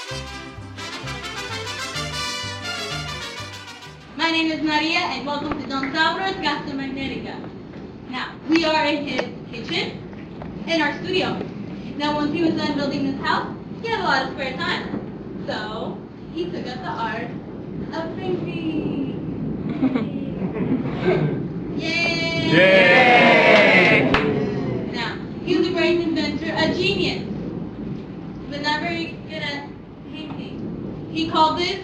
My name is Maria, and welcome to Don Salvador's Casa Magnetica. Now, we are in his kitchen, in our studio. Now, once he was done building this house, he had a lot of spare time. So, he took up the art of painting. Yay! Yay! Now, he was a great inventor, a genius, but not very good at painting. He called this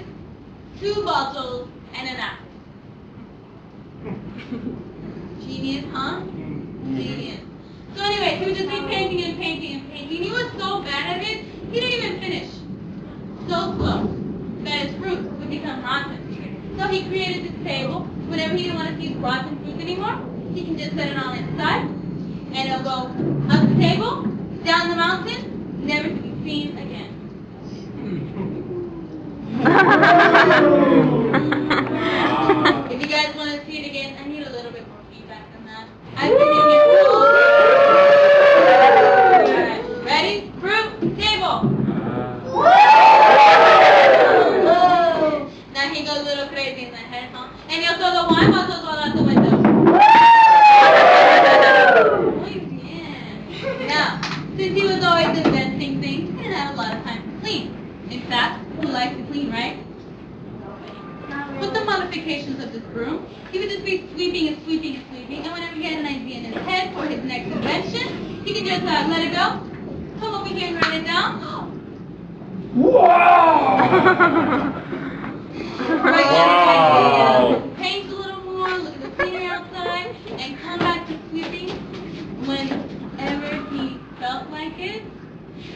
2 bottles and an apple. Genius, huh? Genius. So anyway, he would just be painting and painting and painting. He was so bad at it, he didn't even finish. So slow that his fruit would become rotten. So he created this table. Whenever he didn't want to see rotten fruit anymore, he can just set it on its side, and it'll go up the table, down the mountain, never to be seen again. If you guys want to see it again, I need a little bit more feedback than that. I've been in here all right. Ready? Fruit, table. Now he goes a little crazy in the head, huh? And he'll throw the wine bottles all out the window. Oh, yeah. Now, since he was always inventing things, he didn't have a lot of time to clean. In fact, who likes to clean, right? With the modifications of this broom, he would just be sweeping and sweeping and sweeping, and whenever he had an idea in his head for his next invention, he could just let it go, come over here and write it down. Wow! Wow. Paint a little more, look at the scenery outside, and come back to sweeping whenever he felt like it.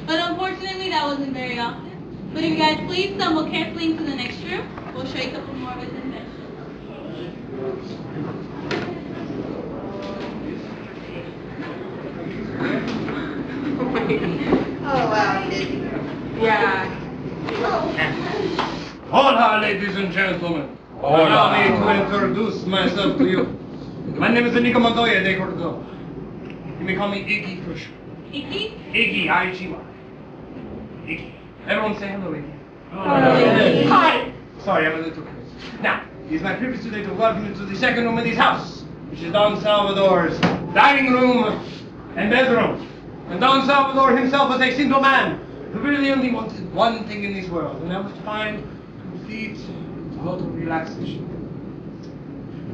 But unfortunately, that wasn't very often. But if you guys please stumble carefully into the next room, we'll show you a couple more of his inventions. Oh, wow, Dizzy. Yeah. Hola, ladies and gentlemen. Allow me to introduce myself to you. My name is Enrico Montoya de Cordoba. You may call me Iggy for short. Iggy? Iggy, I-G-Y. Iggy. Everyone say hello, Iggy. Iggy. Hi! Sorry, I'm a little crazy. Now, it is my privilege today to welcome you to the second room of this house, which is Don Salvador's dining room and bedroom. And Don Salvador himself was a simple man who really only wanted one thing in this world, and that was to find complete, total relaxation.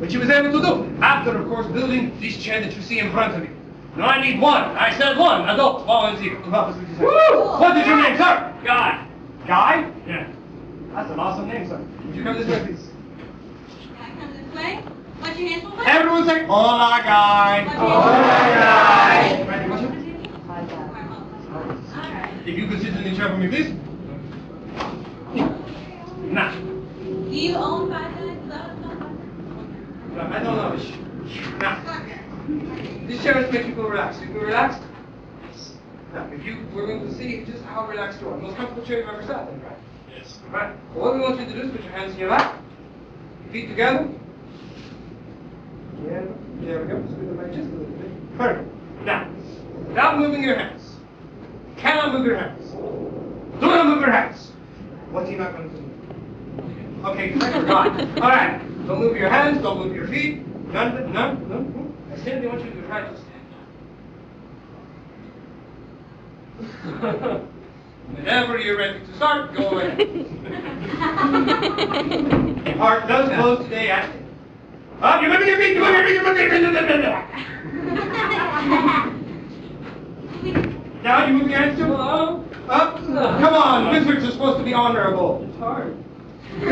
Which he was able to do, after, of course, building this chair that you see in front of you. Now I need one, I said one, adult volunteer to help us with this. What is your name, sir? Guy. Guy? Yeah. That's an awesome name, sir. Would you come this way, please? Guy, come this way. What's your hand for? Everyone say, hola, Guy. Hola, Guy. Ready, what's your name? Alright. If you could sit in the chair for me, please. Now. Do you own 5 minutes? I don't know. Now. This chair is making you feel relaxed. You feel relaxed? Yes. Now, we're going to see just how relaxed you are. The most comfortable chair you've ever sat in, right? Yes. Right. Well, what we want you to do is put your hands in your lap, your feet together. Yeah, there we go. Squeeze them back just a little bit. Perfect. Now, without moving your hands. Cannot move your hands. Do not move your hands. What are you not going to do? Okay, I forgot. All right. Don't move your hands. Don't move your feet. None. I simply want you to try to stand. Whenever you're ready to start, go ahead. The heart does close today at 10. Up, you're moving your feet. You're moving your feet. Down, you move your hands too. Up. Come on, wizards are supposed to be honorable. It's hard. All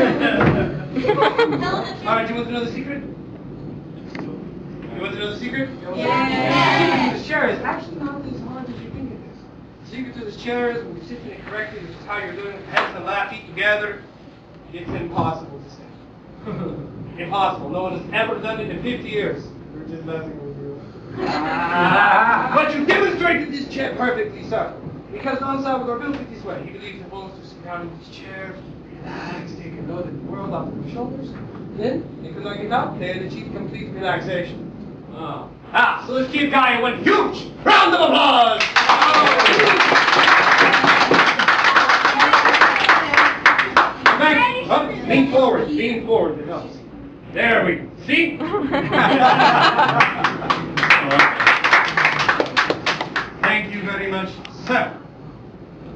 right, you want to know the secret? You want to know the secret? Yeah. This chair is actually not as hard as you think it is. The secret to this chair is when you sit in it correctly, which is how you're doing it, hands and lap, feet together, it's impossible to stand. Impossible. No one has ever done it in 50 years. We're just messing with you. But you demonstrated this chair perfectly, sir. Because Don Salvador built it this way. He believes that one to sit down in this chair, relax, take a load of the world off their shoulders. Then, they could knock it out, they had achieved complete relaxation. So let's give Guy one huge round of applause!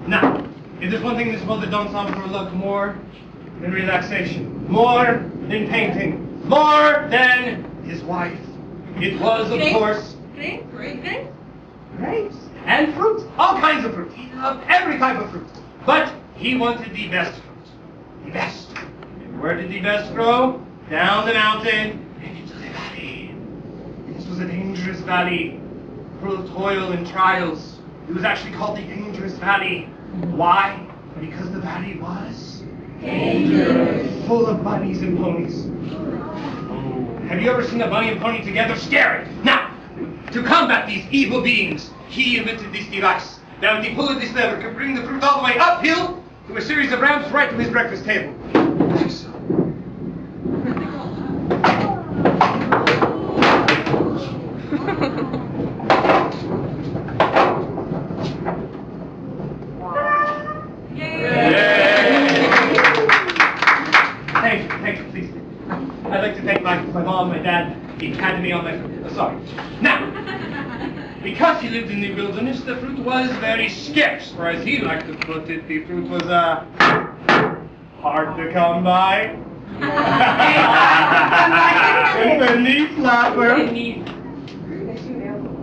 Now, if there's one thing in this world that Don Salvador loved more than relaxation, more than painting, more than his wife, it was, of course, grapes and fruit, all kinds of fruit. He loved every type of fruit, but he wanted the best fruit, the best. And where did the best grow? Down the mountain and into the valley. This was a dangerous valley, full of toil and trials. It was actually called the Dangerous Valley. Why? Because the valley was dangerous, full of bunnies and ponies. Have you ever seen a bunny and pony together? Scary. Now, to combat these evil beings, he invented this device. Now, with the pull of this lever, could bring the fruit all the way uphill to a series of ramps right to his breakfast table. Like so. Thank you, please. I'd like to thank my mom, my dad, the academy on my fruit. Sorry. Now, because he lived in the wilderness, the fruit was very scarce, or as he liked to put it, the fruit was hard to come by. It's a knee slapper.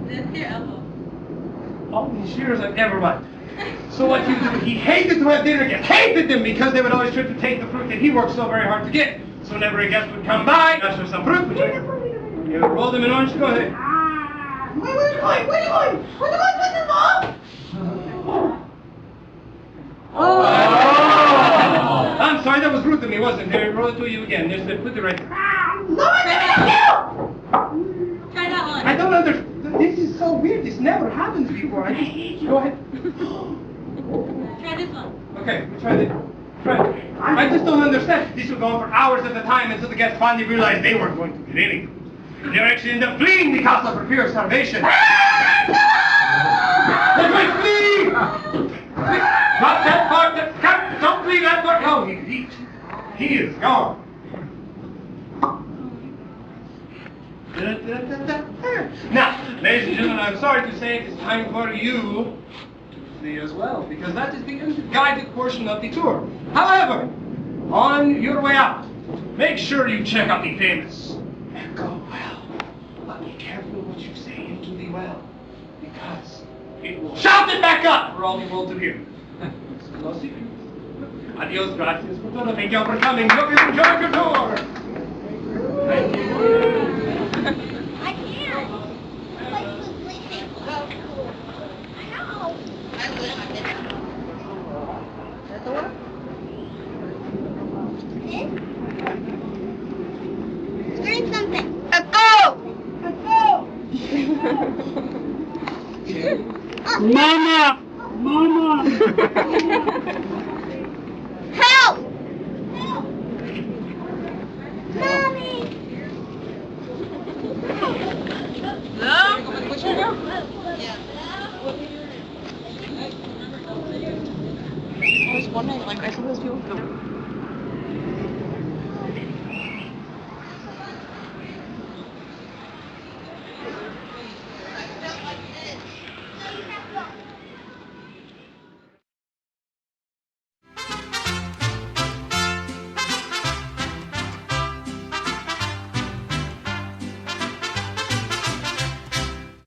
That's your elbow. Oh, these shears, never mind. So what he would do, he hated to have dinner guests, hated them because they would always try to take the fruit that he worked so very hard to get. So whenever a guest would come by, ask for some fruit, you would roll them in orange, go ahead. Where are you going? Where are you going? Where am I putting Mom? Oh! I'm sorry, that was rude of me, wasn't it? Here, roll it to you again. Just put it right there. Try that one. I don't understand. This is so weird. This never happens before. Go ahead. Try this one. Okay, we tried it. Try it. I just don't understand. This would go on for hours at a time until the guests finally realized they weren't going to get any food. They would actually end up fleeing the castle for fear of starvation. Let me flee! Not that part. Don't flee that part. Oh, he is gone. Now, ladies and gentlemen, I'm sorry to say it is time for you to flee as well, because that is the guided portion of the tour. However, on your way out, make sure you check out the famous Echo Well. But be careful what you say into the well, because it will shout it back up for all the world to hear. So no secret. Adios, gracias por todo. Thank you for coming. Hope you enjoyed your tour. Thank you. I can't. My place was sleeping. Oh, cool. I know. I would have did that. Is that the one? Scream something. Echo! Echo! Mama! Mama! Help! Help! Mommy! Which one now? Yeah. I was wondering, like, I suppose people feel